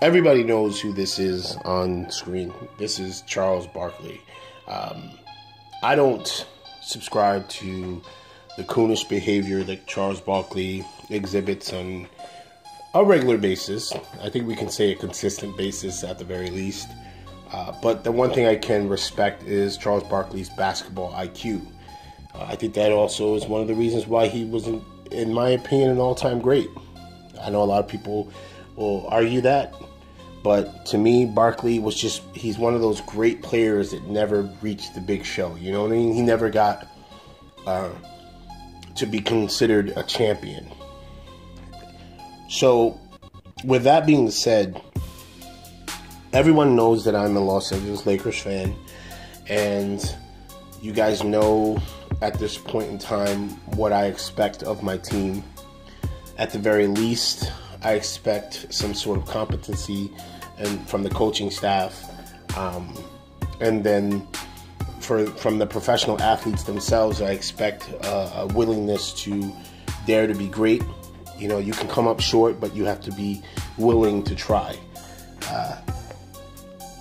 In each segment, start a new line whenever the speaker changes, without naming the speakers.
Everybody knows who this is on screen. This is Charles Barkley. I don't subscribe to the coonish behavior that Charles Barkley exhibits on a regular basis. I think we can say a consistent basis at the very least. But the one thing I can respect is Charles Barkley's basketball IQ. I think that also is one of the reasons why he was, in my opinion, an all-time great. I know a lot of people will argue that, but to me, Barkley was he's one of those great players that never reached the big show. You know what I mean? He never got to be considered a champion. So, with that being said, everyone knows that I'm a Los Angeles Lakers fan, and you guys know at this point in time what I expect of my team. At the very least, I expect some sort of competency from the coaching staff, and then from the professional athletes themselves, I expect a willingness to dare to be great. You know, you can come up short, but you have to be willing to try.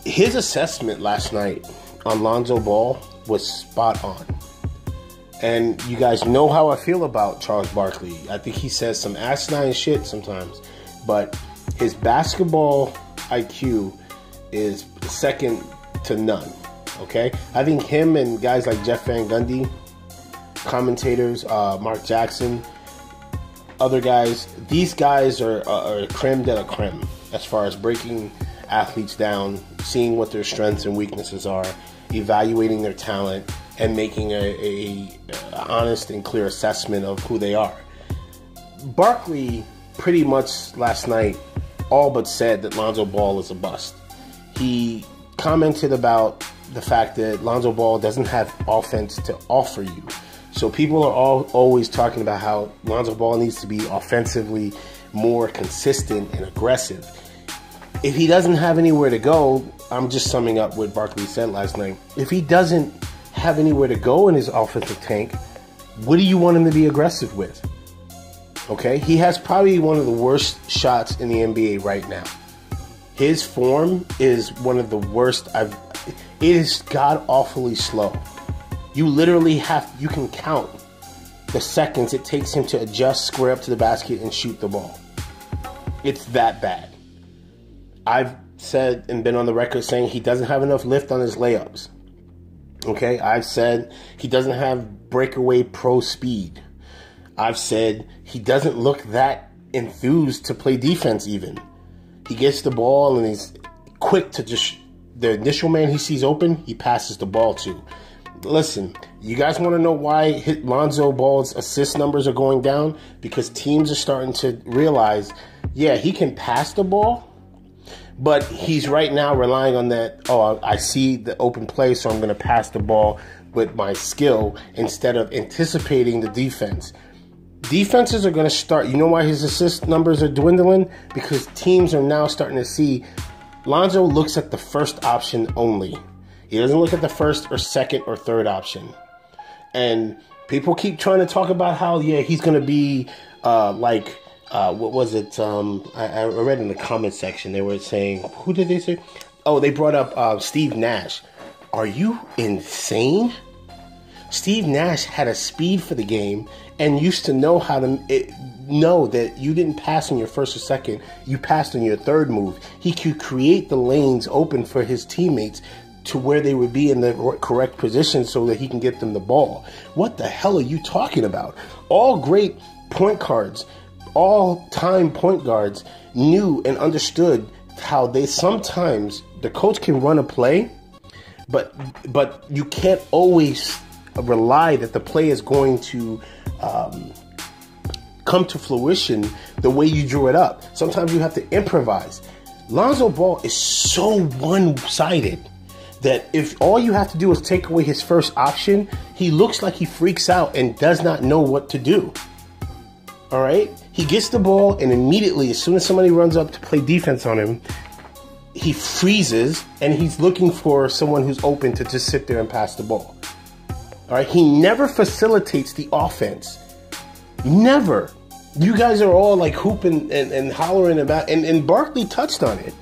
His assessment last night on Lonzo Ball was spot on. And you guys know how I feel about Charles Barkley. I think he says some asinine shit sometimes, but his basketball IQ is second to none. Okay? I think him and guys like Jeff Van Gundy, commentators, Mark Jackson, other guys, these guys are creme de la creme as far as breaking athletes down, seeing what their strengths and weaknesses are, evaluating their talent, and making a honest and clear assessment of who they are. Barkley pretty much last night all but said that Lonzo Ball is a bust. He commented about the fact that Lonzo Ball doesn't have offense to offer you. So people are always talking about how Lonzo Ball needs to be offensively more consistent and aggressive. If he doesn't have anywhere to go, I'm just summing up what Barkley said last night. If he doesn't have anywhere to go in his offensive tank, what do you want him to be aggressive with? Okay, he has probably one of the worst shots in the NBA right now. His form is one of the worst. It is god-awfully slow. You literally you can count the seconds it takes him to adjust, square up to the basket, and shoot the ball. It's that bad. I've said and been on the record saying he doesn't have enough lift on his layups. Okay, I've said he doesn't have breakaway pro speed. I've said he doesn't look that enthused to play defense even. He gets the ball and he's quick to the initial man he sees open, he passes the ball to. Listen, you guys want to know why Lonzo Ball's assist numbers are going down? Because teams are starting to realize, yeah, he can pass the ball, but he's right now relying on that, oh, I see the open play, so I'm going to pass the ball with my skill instead of anticipating the defense. Defenses are going to start. You know why his assist numbers are dwindling? Because teams are now starting to see Lonzo looks at the first option only. He doesn't look at the first or second or third option. And people keep trying to talk about how, yeah, he's going to be what was it? I read in the comment section, they were saying, who did they say? Oh, they brought up Steve Nash. Are you insane? Steve Nash had a speed for the game and used to know how to know that you didn't pass on your first or second, you passed on your third move. He could create the lanes open for his teammates to where they would be in the correct position so that he can get them the ball. What the hell are you talking about? All great point guards, all-time point guards knew and understood how they sometimes, the coach can run a play, but you can't always rely that the play is going to come to fruition the way you drew it up. Sometimes you have to improvise. Lonzo Ball is so one-sided that if all you have to do is take away his first option, he looks like he freaks out and does not know what to do. All right? He gets the ball, and immediately, as soon as somebody runs up to play defense on him, he freezes, and he's looking for someone who's open to just sit there and pass the ball. All right? He never facilitates the offense. Never. You guys are all like hooping and hollering about, and Barkley touched on it.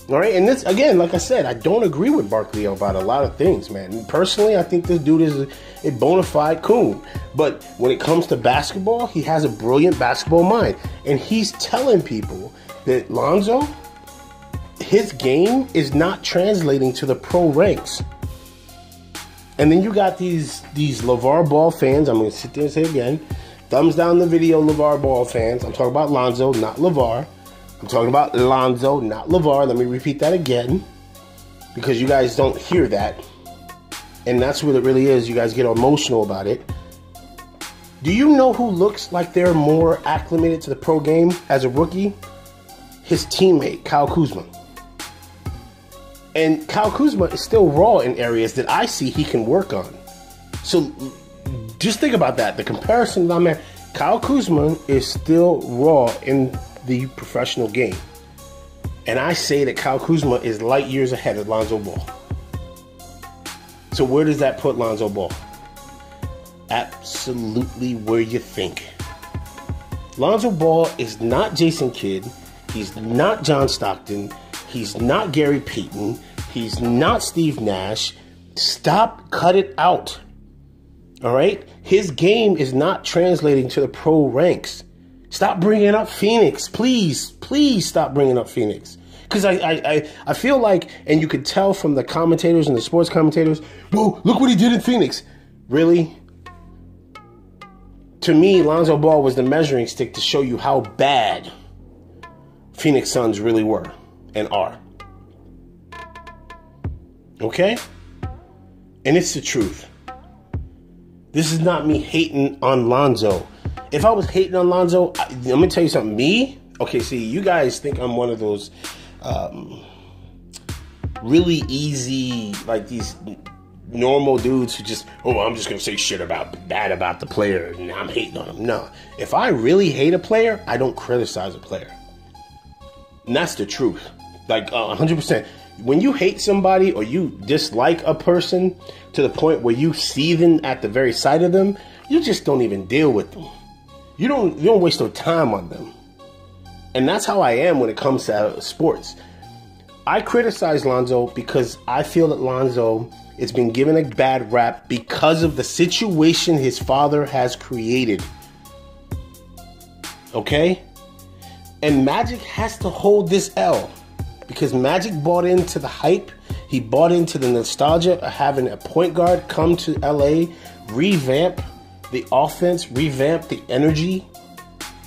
All right, and this, again, like I said, I don't agree with Barkley about a lot of things, man. Personally, I think this dude is a bona fide coon. But when it comes to basketball, he has a brilliant basketball mind. And he's telling people that Lonzo, his game is not translating to the pro ranks. And then you got these LeVar Ball fans. I'm going to sit there and say again, thumbs down the video, LeVar Ball fans. I'm talking about Lonzo, not LeVar. I'm talking about Lonzo, not LeVar. Let me repeat that again, because you guys don't hear that. And that's what it really is. You guys get emotional about it. Do you know who looks like they're more acclimated to the pro game as a rookie? His teammate, Kyle Kuzma. And Kyle Kuzma is still raw in areas that I see he can work on. So just think about that. The comparison that I'm at, Kyle Kuzma is still raw in the professional game. And I say that Kyle Kuzma is light years ahead of Lonzo Ball. So where does that put Lonzo Ball? Absolutely where you think. Lonzo Ball is not Jason Kidd. He's not John Stockton. He's not Gary Payton. He's not Steve Nash. Stop, cut it out. All right? His game is not translating to the pro ranks. Stop bringing up Phoenix. Please, please stop bringing up Phoenix. Because I feel like, and you could tell from the commentators and the sports commentators, whoa, look what he did in Phoenix. Really? To me, Lonzo Ball was the measuring stick to show you how bad Phoenix Suns really were and are. Okay? And it's the truth. This is not me hating on Lonzo. If I was hating on Lonzo, I'm going to tell you something. Me? Okay, see, you guys think I'm one of those really easy, like these normal dudes who just, oh, I'm just going to say shit about the player and I'm hating on him. No. If I really hate a player, I don't criticize a player. And that's the truth. Like 100%. When you hate somebody or you dislike a person to the point where you seething at the very sight of them, you just don't even deal with them. You don't waste your time on them. And that's how I am when it comes to sports. I criticize Lonzo because I feel that Lonzo has been given a bad rap because of the situation his father has created. Okay? And Magic has to hold this L because Magic bought into the hype. He bought into the nostalgia of having a point guard come to LA, revamp the offense, revamp the energy.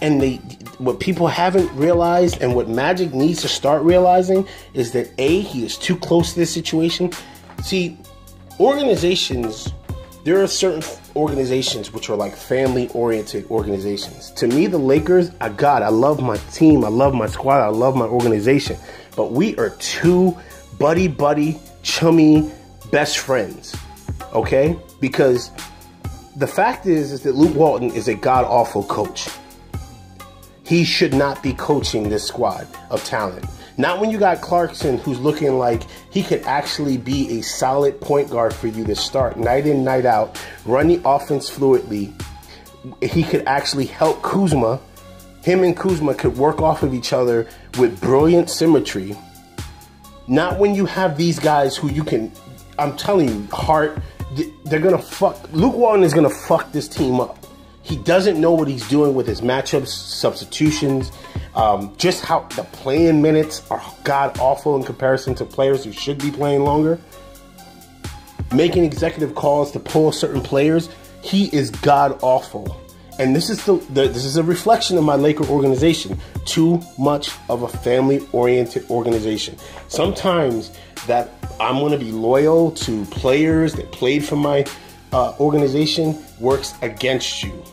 And what people haven't realized and what Magic needs to start realizing is that A, he is too close to this situation. See, organizations, there are certain organizations which are like family-oriented organizations. To me, the Lakers, I love my team, I love my squad, I love my organization. But we are two buddy, chummy, best friends, okay? Because the fact is that Luke Walton is a god-awful coach. He should not be coaching this squad of talent. Not when you got Clarkson, who's looking like he could actually be a solid point guard for you to start night in, night out, run the offense fluidly. He could actually help Kuzma. Him and Kuzma could work off of each other with brilliant symmetry. Not when you have these guys who you can, I'm telling you, they're going to fuck. Luke Walton is going to fuck this team up. He doesn't know what he's doing with his matchups, substitutions, just how the playing minutes are god-awful in comparison to players who should be playing longer. Making executive calls to pull certain players, he is god-awful. And this is this is a reflection of my Laker organization. Too much of a family-oriented organization. Sometimes that I'm going to be loyal to players that played for my organization works against you.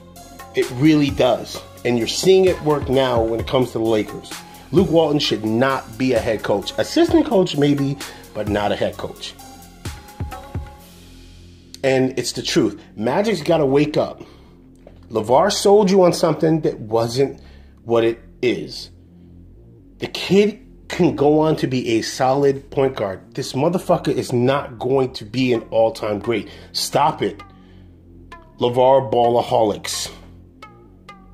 It really does. And you're seeing it work now when it comes to the Lakers. Luke Walton should not be a head coach. Assistant coach maybe, but not a head coach. And it's the truth. Magic's got to wake up. LeVar sold you on something that wasn't what it is. The kid can go on to be a solid point guard. This motherfucker is not going to be an all-time great. Stop it. LeVar Ballaholics.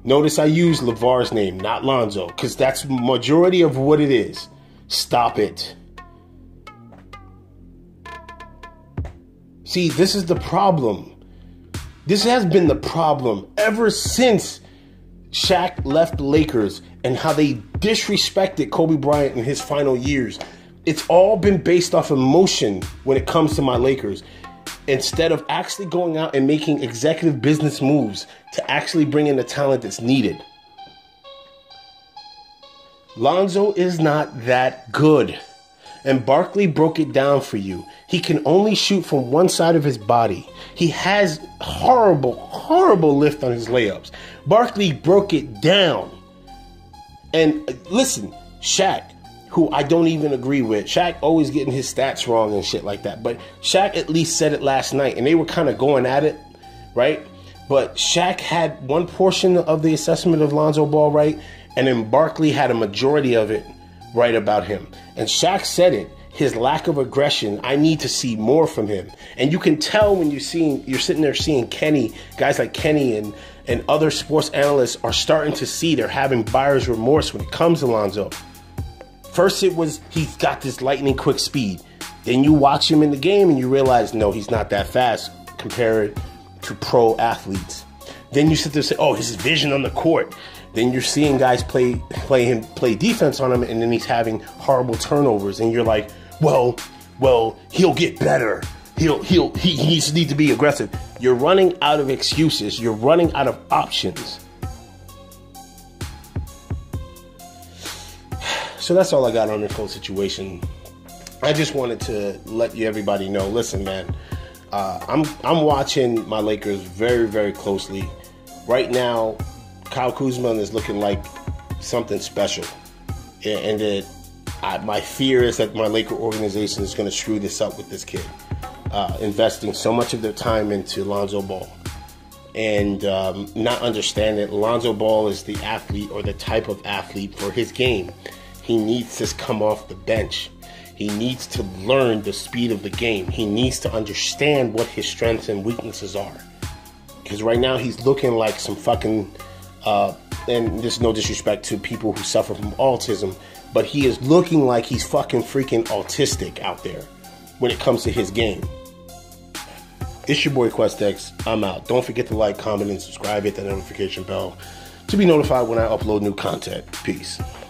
Notice I use LeVar's name, not Lonzo, because that's majority of what it is. Stop it. See, this is the problem. This has been the problem ever since Shaq left the Lakers and how they disrespected Kobe Bryant in his final years. It's all been based off emotion when it comes to my Lakers, instead of actually going out and making executive business moves to actually bring in the talent that's needed. Lonzo is not that good. And Barkley broke it down for you. He can only shoot from one side of his body. He has horrible lift on his layups. Barkley broke it down. And listen, Shaq, who I don't even agree with. Shaq always getting his stats wrong and shit like that. But Shaq at least said it last night, and they were kind of going at it, right? But Shaq had one portion of the assessment of Lonzo Ball right, and then Barkley had a majority of it right about him. And Shaq said it, his lack of aggression, I need to see more from him. And you can tell when you're sitting there seeing Kenny, guys like Kenny and other sports analysts are starting to see they're having buyer's remorse when it comes to Lonzo. First it was, he's got this lightning quick speed. Then you watch him in the game and you realize, no, he's not that fast compared to pro athletes. Then you sit there and say, oh, his vision on the court. Then you're seeing guys play defense on him, and then he's having horrible turnovers, and you're like, well, he'll get better. He needs to be aggressive. You're running out of excuses. You're running out of options. So that's all I got on this whole situation. I just wanted to let everybody know. Listen, man, I'm watching my Lakers very, very closely right now. Kyle Kuzma is looking like something special, and that my fear is that my Laker organization is going to screw this up with this kid, investing so much of their time into Lonzo Ball, and not understand that Lonzo Ball is the athlete or the type of athlete for his game. He needs to come off the bench. He needs to learn the speed of the game. He needs to understand what his strengths and weaknesses are, because right now he's looking like some fucking and there's no disrespect to people who suffer from autism, but he is looking like he's fucking freaking autistic out there when it comes to his game. It's your boy QuestX. I'm out. Don't forget to like, comment, and subscribe. Hit that notification bell to be notified when I upload new content. Peace.